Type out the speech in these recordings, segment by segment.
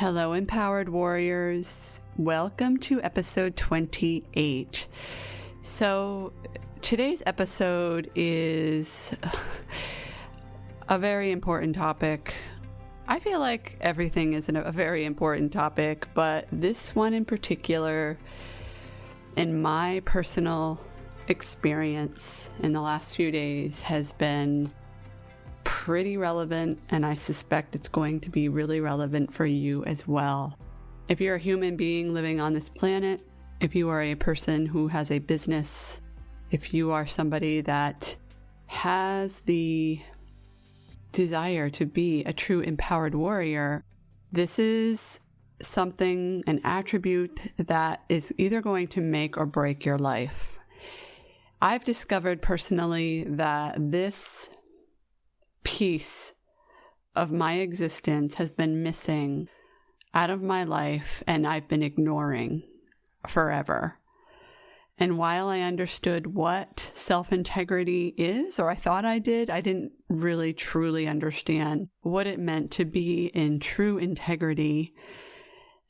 Hello, empowered warriors. Welcome to episode 28. So today's episode is a very important topic. I feel like everything is a very important topic, but this one in particular, in my personal experience in the last few days, has been pretty relevant, and I suspect it's going to be really relevant for you as well. If you're a human being living on this planet, if you are a person who has a business, if you are somebody that has the desire to be a true empowered warrior, this is something, an attribute that is either going to make or break your life. I've discovered personally that this piece of my existence has been missing out of my life, and I've been ignoring forever. And while I understood what self-integrity is, or I thought I did, I didn't really truly understand what it meant to be in true integrity,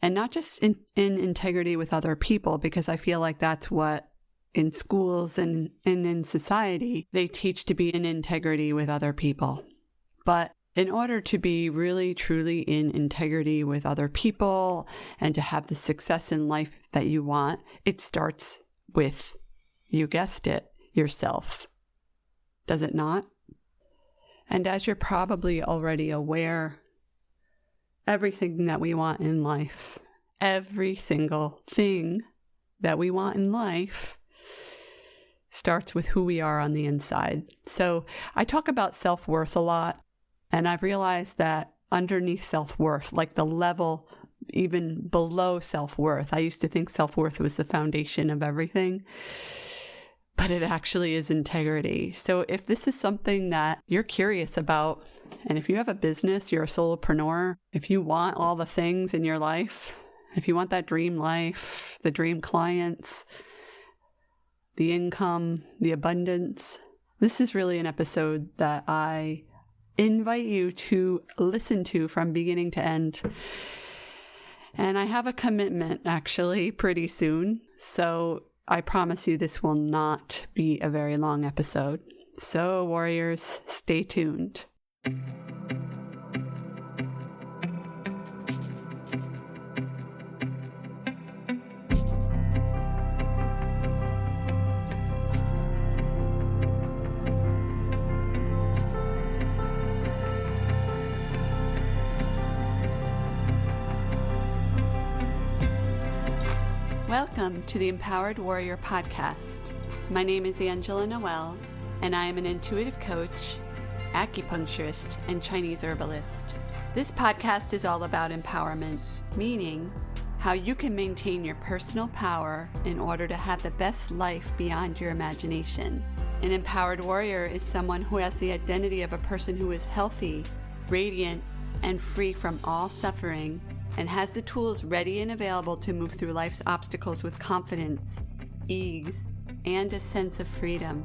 and not just in integrity with other people, because I feel like that's what in schools and in society, they teach to be in integrity with other people. But in order to be really, truly in integrity with other people and to have the success in life that you want, it starts with, you guessed it, yourself. Does it not? And as you're probably already aware, everything that we want in life, every single thing that we want in life, starts with who we are on the inside. So I talk about self-worth a lot, and I've realized that underneath self-worth, like the level even below self-worth, I used to think self-worth was the foundation of everything, but it actually is integrity. So if this is something that you're curious about, and if you have a business, you're a solopreneur, if you want all the things in your life, if you want that dream life, the dream clients, the income, the abundance, this is really an episode that I invite you to listen to from beginning to end. And I have a commitment actually pretty soon, so I promise you this will not be a very long episode. So warriors, stay tuned. Welcome to the Empowered Warrior Podcast. My name is Angela Noel, and I am an intuitive coach, acupuncturist, and Chinese herbalist. This podcast is all about empowerment, meaning how you can maintain your personal power in order to have the best life beyond your imagination. An empowered warrior is someone who has the identity of a person who is healthy, radiant, and free from all suffering, and has the tools ready and available to move through life's obstacles with confidence, ease, and a sense of freedom.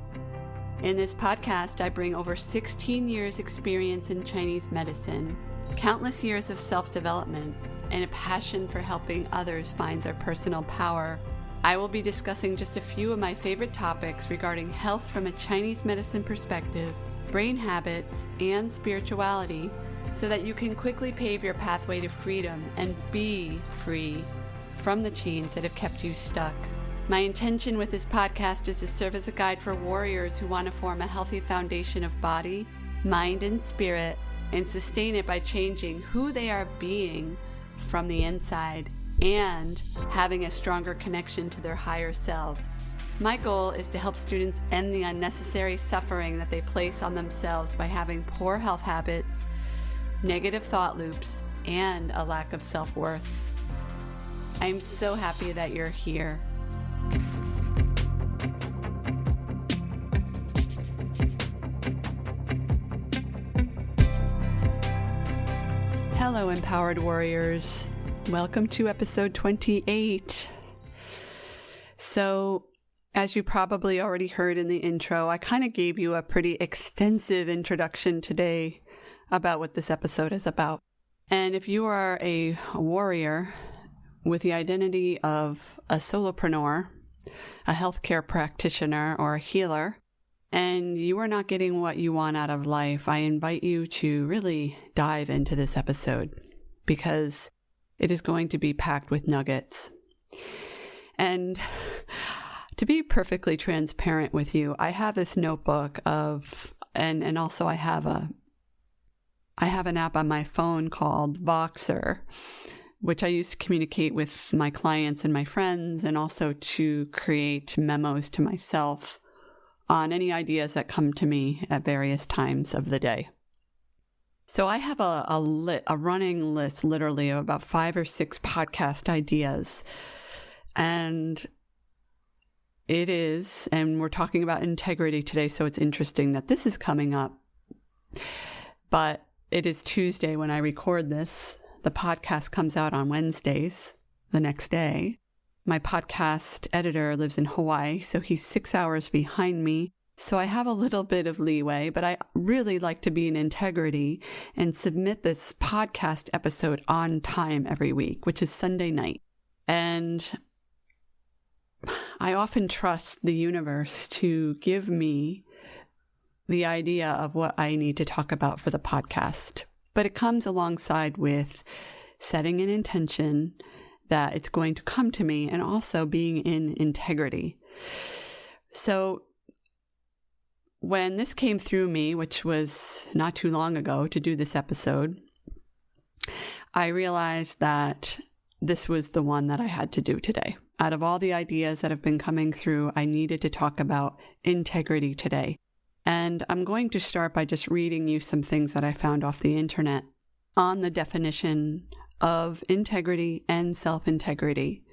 In this podcast, I bring over 16 years experience in Chinese medicine, countless years of self-development, and a passion for helping others find their personal power. I will be discussing just a few of my favorite topics regarding health from a Chinese medicine perspective, brain habits, and spirituality, so that you can quickly pave your pathway to freedom and be free from the chains that have kept you stuck. My intention with this podcast is to serve as a guide for warriors who want to form a healthy foundation of body, mind, and spirit, and sustain it by changing who they are being from the inside and having a stronger connection to their higher selves. My goal is to help students end the unnecessary suffering that they place on themselves by having poor health habits, negative thought loops, and a lack of self-worth. I'm so happy that you're here. Hello, empowered warriors. Welcome to episode 28. So, as you probably already heard in the intro, I kind of gave you a pretty extensive introduction today about what this episode is about. And if you are a warrior with the identity of a solopreneur, a healthcare practitioner, or a healer, and you are not getting what you want out of life, I invite you to really dive into this episode because it is going to be packed with nuggets. And to be perfectly transparent with you, I have this notebook and also I have an app on my phone called Voxer, which I use to communicate with my clients and my friends, and also to create memos to myself on any ideas that come to me at various times of the day. So I have a running list, literally, of about 5 or 6 podcast ideas. And we're talking about integrity today, so it's interesting that this is coming up. But it is Tuesday when I record this. The podcast comes out on Wednesdays, the next day. My podcast editor lives in Hawaii, so he's 6 hours behind me. So I have a little bit of leeway, but I really like to be in integrity and submit this podcast episode on time every week, which is Sunday night. And I often trust the universe to give me the idea of what I need to talk about for the podcast. But it comes alongside with setting an intention that it's going to come to me and also being in integrity. So when this came through me, which was not too long ago to do this episode, I realized that this was the one that I had to do today. Out of all the ideas that have been coming through, I needed to talk about integrity today. And I'm going to start by just reading you some things that I found off the internet on the definition of integrity and self-integrity.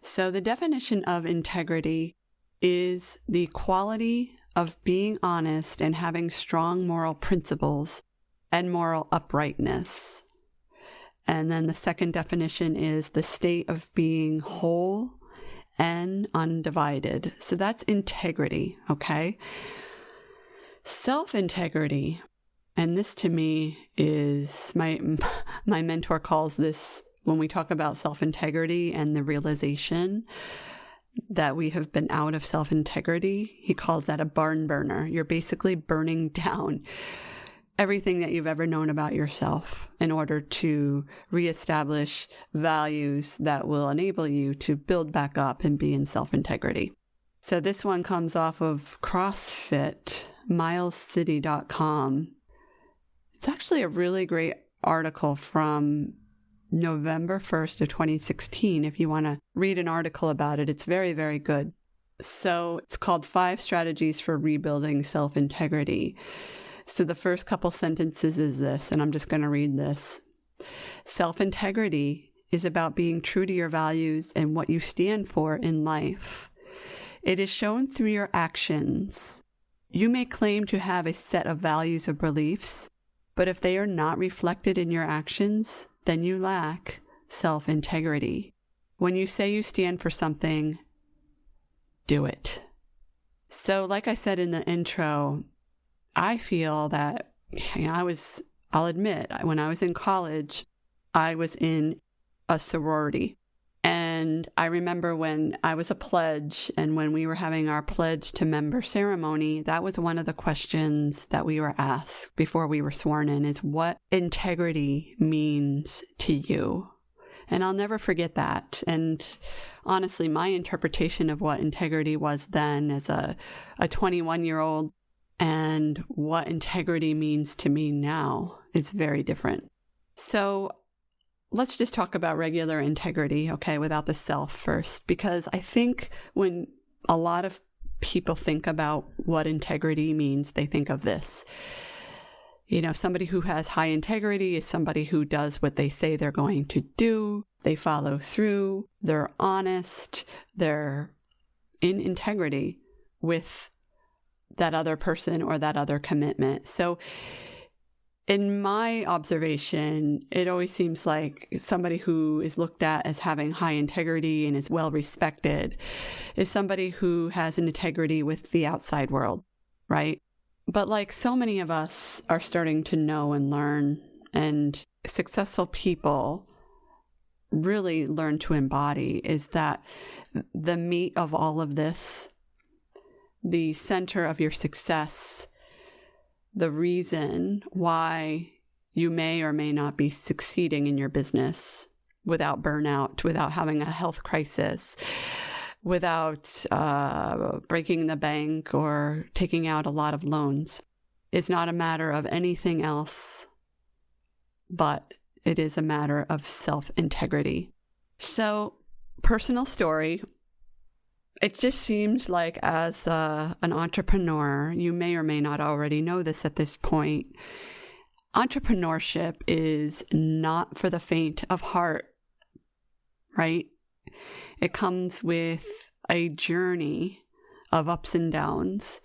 So the definition of integrity is the quality of being honest and having strong moral principles and moral uprightness. And then the second definition is the state of being whole and undivided. So that's integrity, okay? Self-integrity, and this to me is, my mentor calls this, when we talk about self-integrity and the realization that we have been out of self-integrity, he calls that a barn burner. You're basically burning down everything that you've ever known about yourself in order to reestablish values that will enable you to build back up and be in self-integrity. So this one comes off of CrossFit, milescity.com. It's actually a really great article from November 1st of 2016. If you want to read an article about it, it's very, very good. So it's called 5 Strategies for Rebuilding Self-Integrity. So the first couple sentences is this, and I'm just going to read this. Self-integrity is about being true to your values and what you stand for in life. It is shown through your actions. You may claim to have a set of values or beliefs, but if they are not reflected in your actions, then you lack self-integrity. When you say you stand for something, do it. So like I said in the intro, I feel that, I'll admit, when I was in college, I was in a sorority. And I remember when I was a pledge and when we were having our pledge to member ceremony, that was one of the questions that we were asked before we were sworn in, is what integrity means to you. And I'll never forget that. And honestly, my interpretation of what integrity was then as a 21-year-old and what integrity means to me now is very different. So let's just talk about regular integrity, okay, without the self first, because I think when a lot of people think about what integrity means, they think of this. Somebody who has high integrity is somebody who does what they say they're going to do. They follow through. They're honest. They're in integrity with that other person or that other commitment. So in my observation, it always seems like somebody who is looked at as having high integrity and is well respected is somebody who has an integrity with the outside world, right? But like so many of us are starting to know and learn and successful people really learn to embody is that the meat of all of this, the center of your success, the reason why you may or may not be succeeding in your business without burnout, without having a health crisis, without breaking the bank or taking out a lot of loans, is not a matter of anything else, but it is a matter of self-integrity. So, personal story. It just seems like as an entrepreneur, you may or may not already know this at this point, entrepreneurship is not for the faint of heart, right? It comes with a journey of ups and downs.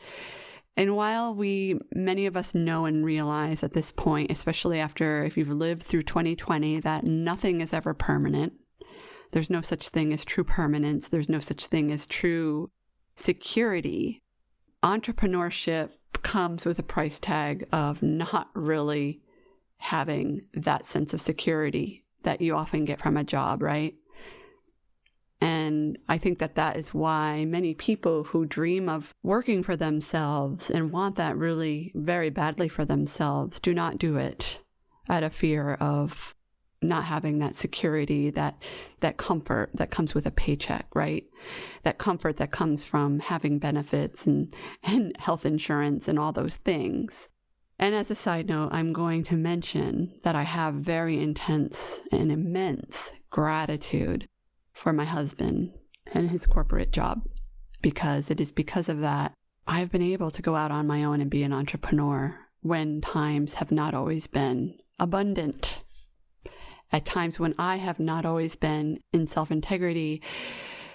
And while many of us know and realize at this point, especially after if you've lived through 2020, that nothing is ever permanent. There's no such thing as true permanence. There's no such thing as true security. Entrepreneurship comes with a price tag of not really having that sense of security that you often get from a job, right? And I think that is why many people who dream of working for themselves and want that really very badly for themselves do not do it out of fear of not having that security, that comfort that comes with a paycheck, right? That comfort that comes from having benefits and health insurance and all those things. And as a side note, I'm going to mention that I have very intense and immense gratitude for my husband and his corporate job, because it is because of that I've been able to go out on my own and be an entrepreneur when times have not always been abundant. At times when I have not always been in self-integrity,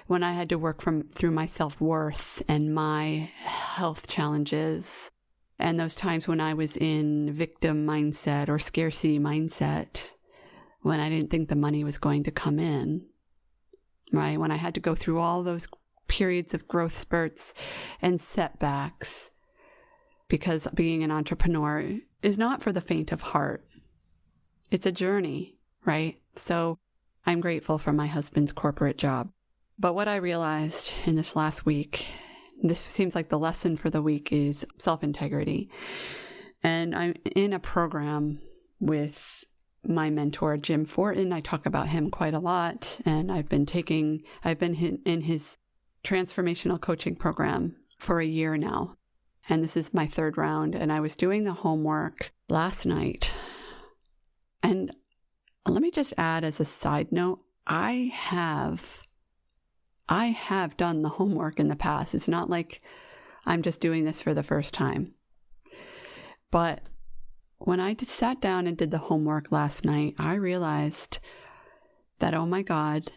when I had to work through my self-worth and my health challenges, and those times when I was in victim mindset or scarcity mindset, when I didn't think the money was going to come in, right? When I had to go through all those periods of growth spurts and setbacks, because being an entrepreneur is not for the faint of heart. It's a journey, right? So I'm grateful for my husband's corporate job. But what I realized in this last week, this seems like the lesson for the week, is self-integrity. And I'm in a program with my mentor, Jim Fortin. I talk about him quite a lot. And I've been in his transformational coaching program for a year now. And this is my third round. And I was doing the homework last night. And let me just add as a side note, I have done the homework in the past. It's not like I'm just doing this for the first time. But when I just sat down and did the homework last night, I realized that, oh my God,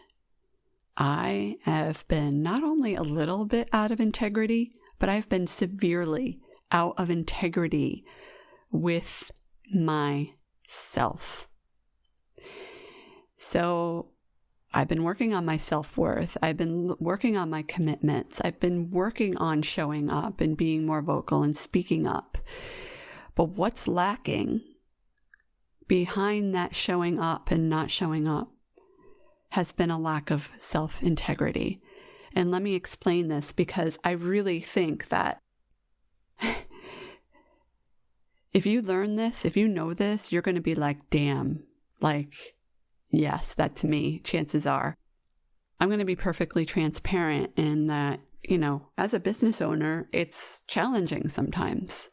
I have been not only a little bit out of integrity, but I've been severely out of integrity with myself. So I've been working on my self-worth. I've been working on my commitments. I've been working on showing up and being more vocal and speaking up. But what's lacking behind that showing up and not showing up has been a lack of self-integrity. And let me explain this, because I really think that if you learn this, if you know this, you're going to be like, damn, like, yes, that to me, chances are. I'm going to be perfectly transparent in that, as a business owner, it's challenging sometimes.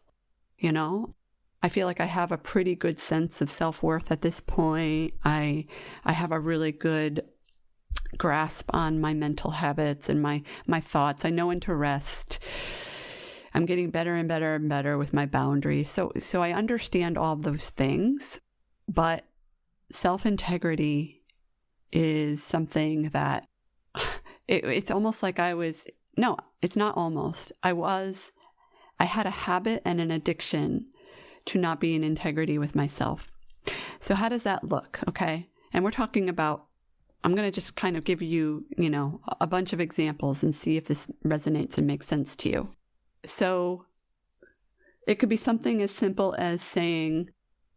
I feel like I have a pretty good sense of self-worth at this point. I have a really good grasp on my mental habits and my thoughts. I know when to rest. I'm getting better and better and better with my boundaries. So I understand all of those things, but self-integrity is something that it's almost like it's not almost. I had a habit and an addiction to not be in integrity with myself. So how does that look? Okay. And we're talking about, I'm going to just kind of give you, a bunch of examples and see if this resonates and makes sense to you. So it could be something as simple as saying,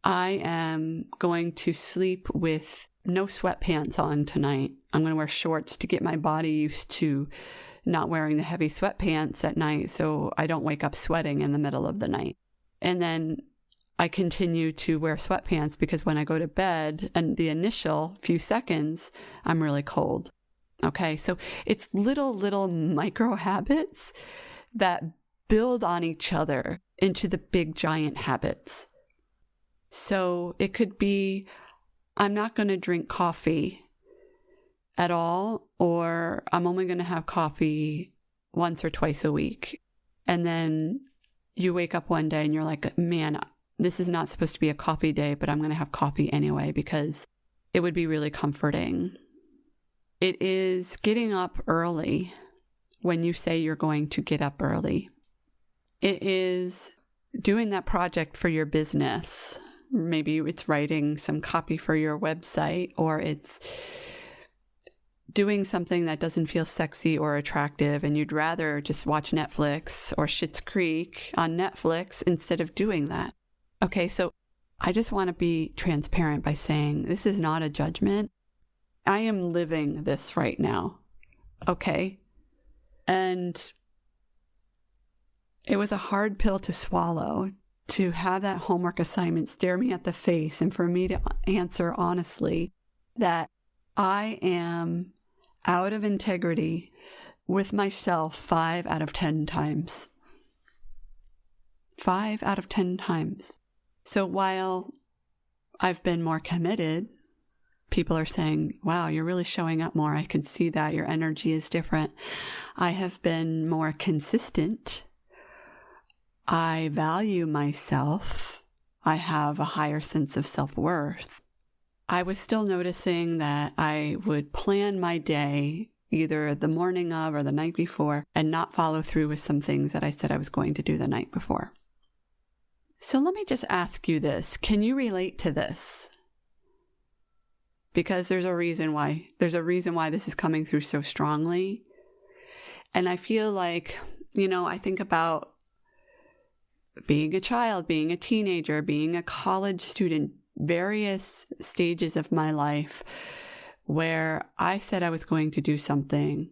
I am going to sleep with no sweatpants on tonight. I'm going to wear shorts to get my body used to not wearing the heavy sweatpants at night so I don't wake up sweating in the middle of the night. And then I continue to wear sweatpants because when I go to bed and the initial few seconds, I'm really cold. Okay, so it's little micro habits that build on each other into the big giant habits. So it could be, I'm not going to drink coffee at all, or I'm only going to have coffee once or twice a week. And then you wake up one day and you're like, man, this is not supposed to be a coffee day, but I'm going to have coffee anyway because it would be really comforting. It is getting up early when you say you're going to get up early. It is doing that project for your business. Maybe it's writing some copy for your website, or it's doing something that doesn't feel sexy or attractive and you'd rather just watch Netflix or Schitt's Creek on Netflix instead of doing that. Okay, so I just want to be transparent by saying this is not a judgment. I am living this right now, okay? And it was a hard pill to swallow, to have that homework assignment stare me at the face and for me to answer honestly that I am out of integrity with myself 5 out of 10 times. 5 out of 10 times. So while I've been more committed, people are saying, wow, you're really showing up more. I can see that your energy is different. I have been more consistent. I value myself. I have a higher sense of self-worth. I was still noticing that I would plan my day either the morning of or the night before and not follow through with some things that I said I was going to do the night before. So let me just ask you this. Can you relate to this? Because there's a reason why. There's a reason why this is coming through so strongly. And I feel like, I think about being a child, being a teenager, being a college student, various stages of my life where I said I was going to do something.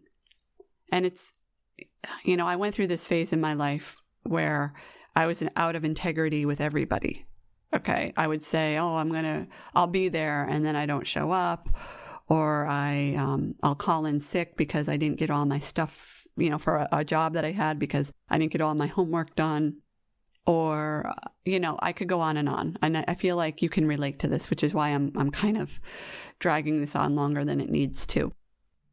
And it's, I went through this phase in my life where I was out of integrity with everybody. Okay. I would say, I'll be there. And then I don't show up, or I'll call in sick because I didn't get all my stuff, for a job that I had because I didn't get all my homework done. Or, I could go on. And I feel like you can relate to this, which is why I'm kind of dragging this on longer than it needs to.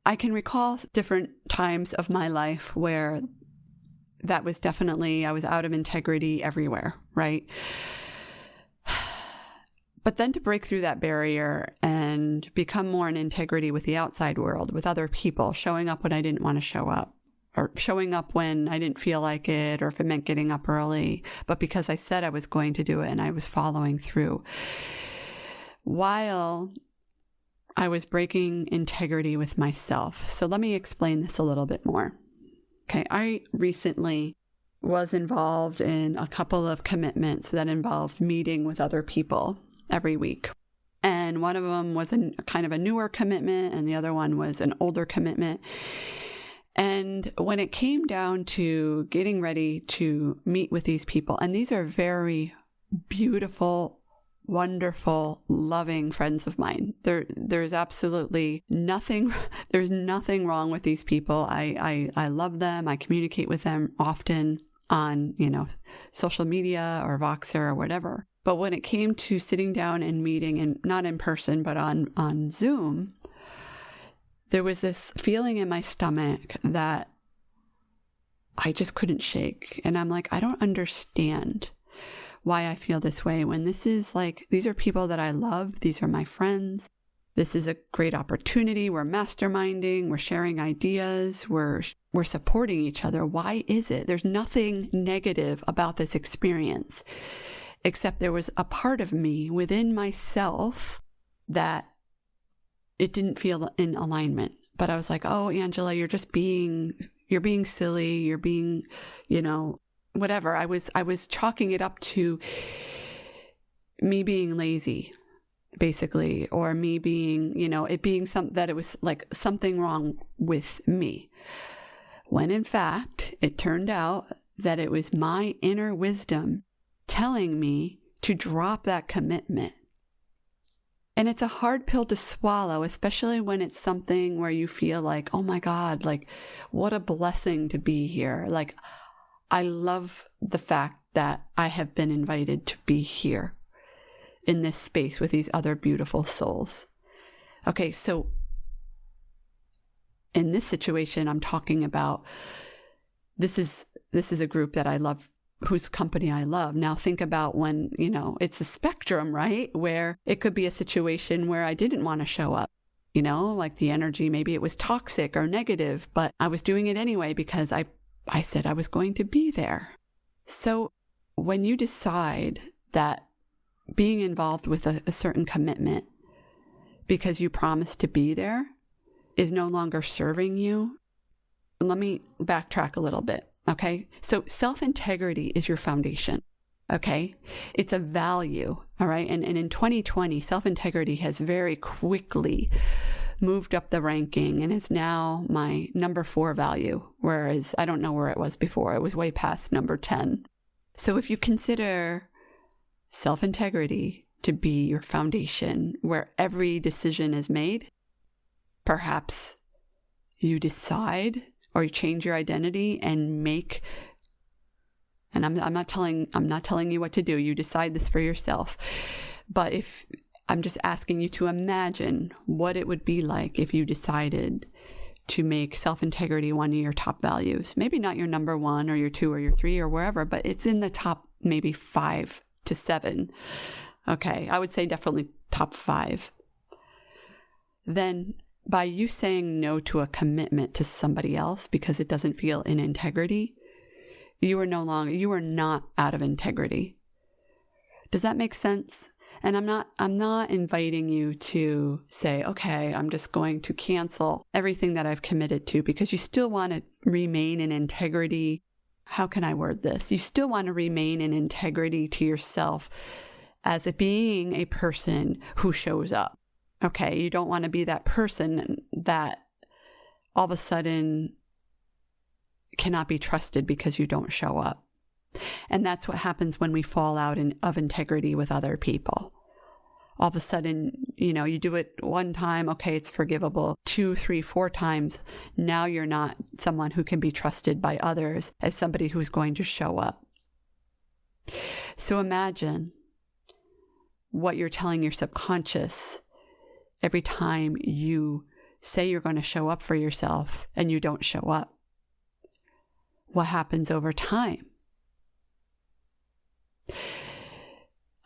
I can recall different times of my life where that was definitely, I was out of integrity everywhere, right? But then to break through that barrier and become more in integrity with the outside world, with other people, showing up when I didn't want to show up, or showing up when I didn't feel like it, or if it meant getting up early, but because I said I was going to do it and I was following through. While I was breaking integrity with myself. So let me explain this a little bit more. Okay, I recently was involved in a couple of commitments that involved meeting with other people every week. And one of them was a kind of a newer commitment, and the other one was an older commitment. And when it came down to getting ready to meet with these people, and these are very beautiful, wonderful, loving friends of mine. There's absolutely nothing, there's nothing wrong with these people. I love them. I communicate with them often on, social media or Voxer or whatever. But when it came to sitting down and meeting, and not in person, but on Zoom, there was this feeling in my stomach that I just couldn't shake. And I'm like, I don't understand why I feel this way when this is like, these are people that I love. These are my friends. This is a great opportunity. We're masterminding. We're sharing ideas. We're supporting each other. Why is it? There's nothing negative about this experience, except there was a part of me within myself that it didn't feel in alignment. But I was like, oh, Angela, you're being silly. You're being, whatever. I was chalking it up to me being lazy, basically, or me being, it being that it was like something wrong with me. When in fact, it turned out that it was my inner wisdom telling me to drop that commitment. And it's a hard pill to swallow, especially when it's something where you feel like, oh my God, like what a blessing to be here. Like, I love the fact that I have been invited to be here in this space with these other beautiful souls. Okay, so in this situation, I'm talking about, this is a group that I love, whose company I love. Now think about when, it's a spectrum, right? Where it could be a situation where I didn't want to show up, like the energy, maybe it was toxic or negative, but I was doing it anyway because I said I was going to be there. So when you decide that being involved with a certain commitment because you promised to be there is no longer serving you, let me backtrack a little bit. Okay. So self-integrity is your foundation. Okay. It's a value. All right. And in 2020, self-integrity has very quickly moved up the ranking and is now my number 4 value. Whereas I don't know where it was before. It was way past number 10. So if you consider self-integrity to be your foundation where every decision is made, perhaps you decide or you change your identity and make, and I'm not telling you what to do. You decide this for yourself. But if I'm just asking you to imagine what it would be like if you decided to make self-integrity one of your top values. Maybe not your number 1 or your 2 or your 3 or wherever, but it's in the top maybe 5 to 7. Okay, I would say definitely top 5. Then by you saying no to a commitment to somebody else because it doesn't feel in integrity, you are not out of integrity. Does that make sense? And I'm not inviting you to say, okay, I'm just going to cancel everything that I've committed to, because you still want to remain in integrity. How can I word this? You still want to remain in integrity to yourself as being a person who shows up. Okay, you don't want to be that person that all of a sudden cannot be trusted because you don't show up. And that's what happens when we fall out of integrity with other people. All of a sudden, you do it one time, okay, it's forgivable. 2, 3, 4 times, now you're not someone who can be trusted by others as somebody who's going to show up. So imagine what you're telling your subconscious every time you say you're going to show up for yourself and you don't show up. What happens over time?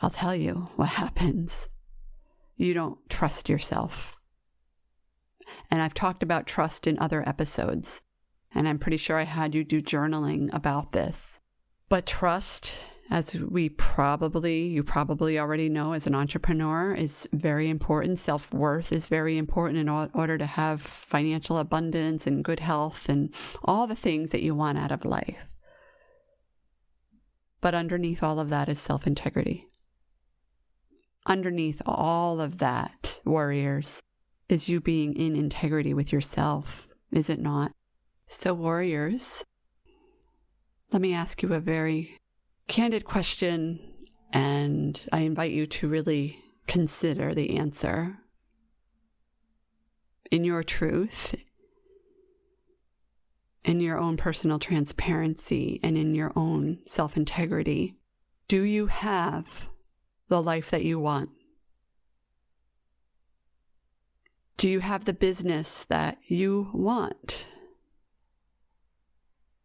I'll tell you what happens. You don't trust yourself. And I've talked about trust in other episodes, and I'm pretty sure I had you do journaling about this. But trust, as you probably already know as an entrepreneur, is very important. Self-worth is very important in order to have financial abundance and good health and all the things that you want out of life. But underneath all of that is self-integrity. Underneath all of that, warriors, is you being in integrity with yourself, is it not? So warriors, let me ask you a very candid question, and I invite you to really consider the answer. In your truth, in your own personal transparency, and in your own self-integrity, do you have the life that you want? Do you have the business that you want?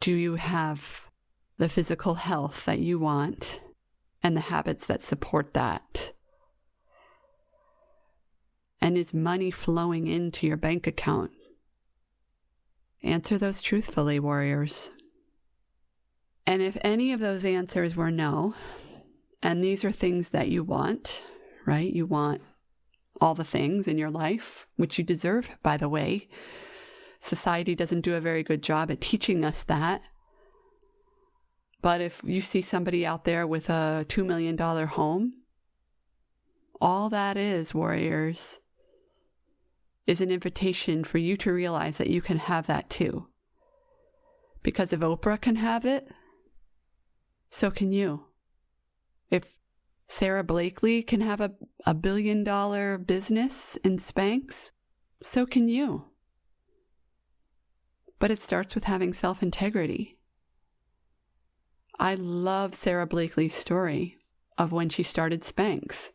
Do you have the physical health that you want and the habits that support that? And is money flowing into your bank account? Answer those truthfully, warriors. And if any of those answers were no, and these are things that you want, right? You want all the things in your life, which you deserve, by the way. Society doesn't do a very good job at teaching us that. But if you see somebody out there with a $2 million home, All that is, warriors, is an invitation for you to realize that you can have that too. Because if Oprah can have it, so can you. If Sarah Blakely can have a $1 billion business in Spanx, so can you. But it starts with having self-integrity. I love Sarah Blakely's story of when she started Spanx.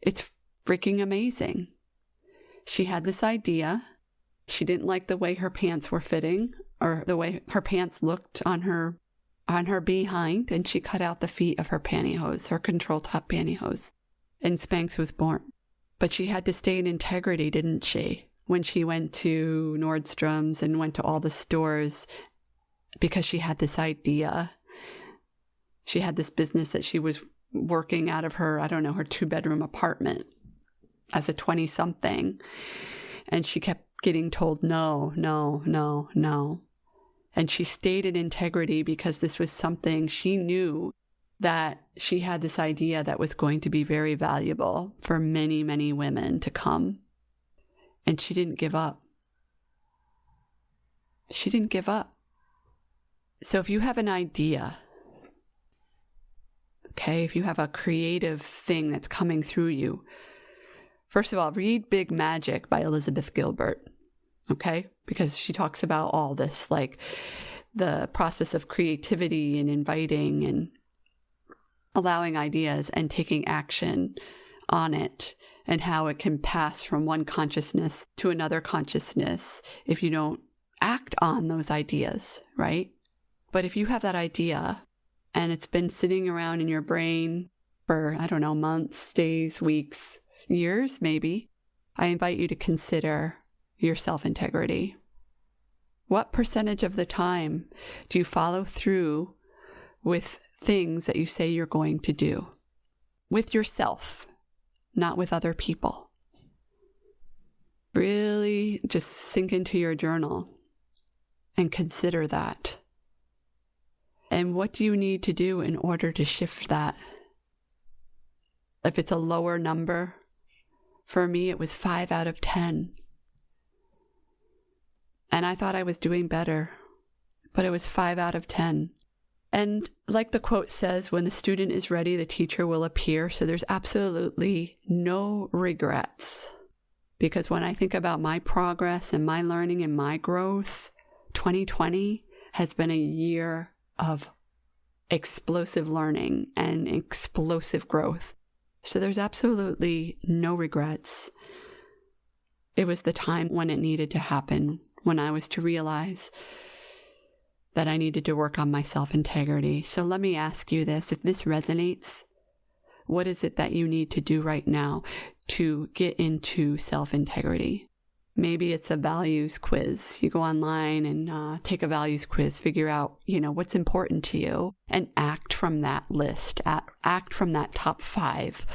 It's freaking amazing. She had this idea. She didn't like the way her pants were fitting or the way her pants looked on her behind, and she cut out the feet of her pantyhose, her control top pantyhose, and Spanx was born. But she had to stay in integrity, didn't she? When she went to Nordstrom's and went to all the stores, because she had this idea. She had this business that she was working out of her, her 2-bedroom apartment as a 20-something. And she kept getting told no, no, no, no. And she stayed in integrity because this was something she knew that she had this idea that was going to be very valuable for many, many women to come. And she didn't give up. She didn't give up. So if you have an idea, okay, if you have a creative thing that's coming through you, first of all, read Big Magic by Elizabeth Gilbert, okay? Because she talks about all this, like the process of creativity and inviting and allowing ideas and taking action on it, and how it can pass from one consciousness to another consciousness if you don't act on those ideas, right? But if you have that idea and it's been sitting around in your brain for, months, days, weeks, years, maybe, I invite you to consider your self-integrity. What percentage of the time do you follow through with things that you say you're going to do? With yourself, not with other people. Really just sink into your journal and consider that. And what do you need to do in order to shift that? If it's a lower number, for me it was 5 out of 10. And I thought I was doing better, but it was 5 out of 10. And like the quote says, when the student is ready, the teacher will appear. So there's absolutely no regrets. Because when I think about my progress and my learning and my growth, 2020 has been a year of explosive learning and explosive growth. So there's absolutely no regrets. It was the time when it needed to happen, when I was to realize that I needed to work on my self-integrity. So let me ask you this. If this resonates, what is it that you need to do right now to get into self-integrity? Maybe it's a values quiz. You go online and take a values quiz, figure out, what's important to you, and act from that list, act from that top 5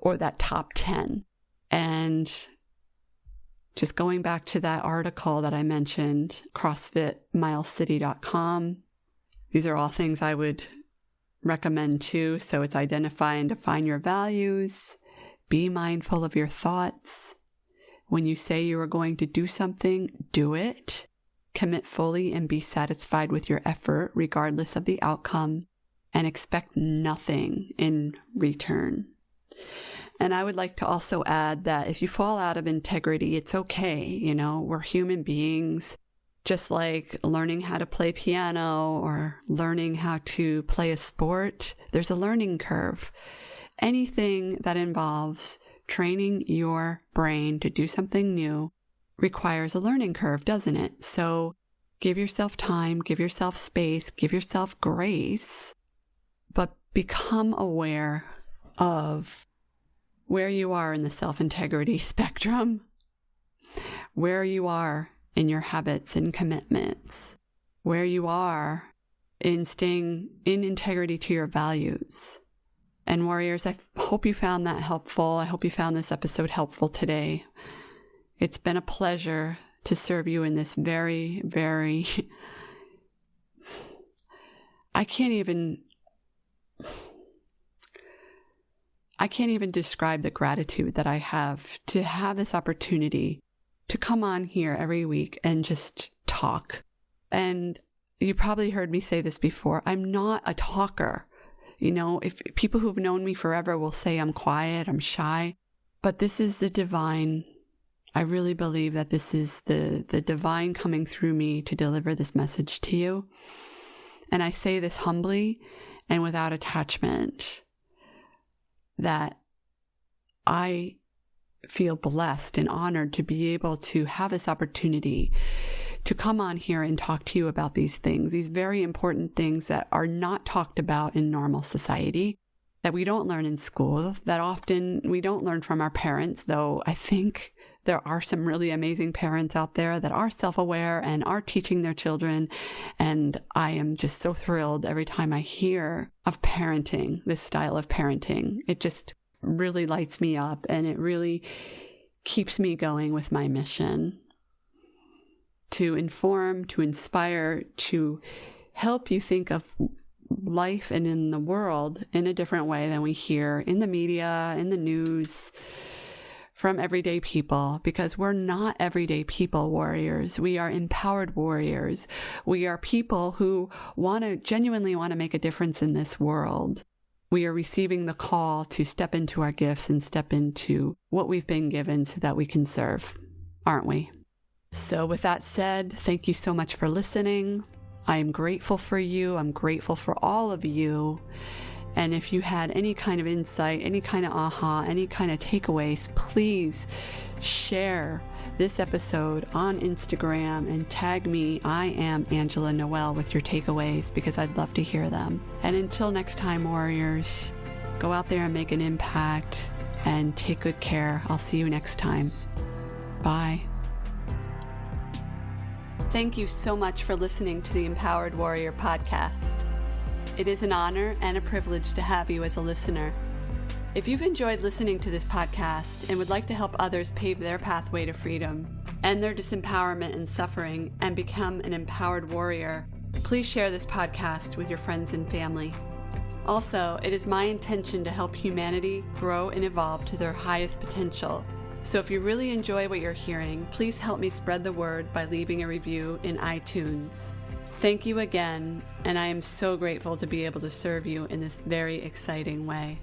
or that top 10. And just going back to that article that I mentioned, CrossFitMileCity.com, these are all things I would recommend too. So it's identify and define your values, be mindful of your thoughts. When you say you are going to do something, do it. Commit fully and be satisfied with your effort, regardless of the outcome, and expect nothing in return. And I would like to also add that if you fall out of integrity, it's okay. We're human beings, just like learning how to play piano or learning how to play a sport. There's a learning curve. Anything that involves training your brain to do something new requires a learning curve, doesn't it? So give yourself time, give yourself space, give yourself grace, but become aware of where you are in the self-integrity spectrum, where you are in your habits and commitments, where you are in staying in integrity to your values. And warriors, I hope you found that helpful. I hope you found this episode helpful today. It's been a pleasure to serve you in this very, very, I can't even describe the gratitude that I have to have this opportunity to come on here every week and just talk. And you probably heard me say this before. I'm not a talker. If people who've known me forever will say I'm quiet, I'm shy, but this is the divine. I really believe that this is the divine coming through me to deliver this message to you. And I say this humbly and without attachment, that I feel blessed and honored to be able to have this opportunity to come on here and talk to you about these things, these very important things that are not talked about in normal society, that we don't learn in school, that often we don't learn from our parents, though I think there are some really amazing parents out there that are self-aware and are teaching their children. And I am just so thrilled every time I hear of parenting, this style of parenting. It just really lights me up, and it really keeps me going with my mission to inform, to inspire, to help you think of life and in the world in a different way than we hear in the media, in the news, from everyday people, because we're not everyday people warriors. We are empowered warriors. We are people who genuinely want to make a difference in this world. We are receiving the call to step into our gifts and step into what we've been given so that we can serve, aren't we? So with that said, thank you so much for listening. I am grateful for you. I'm grateful for all of you. And if you had any kind of insight, any kind of aha, any kind of takeaways, please share this episode on Instagram and tag me. I am Angela Noel with your takeaways, because I'd love to hear them. And until next time, warriors, go out there and make an impact and take good care. I'll see you next time. Bye. Thank you so much for listening to the Empowered Warrior podcast. It is an honor and a privilege to have you as a listener. If you've enjoyed listening to this podcast and would like to help others pave their pathway to freedom, end their disempowerment and suffering, and become an empowered warrior, please share this podcast with your friends and family. Also, it is my intention to help humanity grow and evolve to their highest potential. So if you really enjoy what you're hearing, please help me spread the word by leaving a review in iTunes. Thank you again, and I am so grateful to be able to serve you in this very exciting way.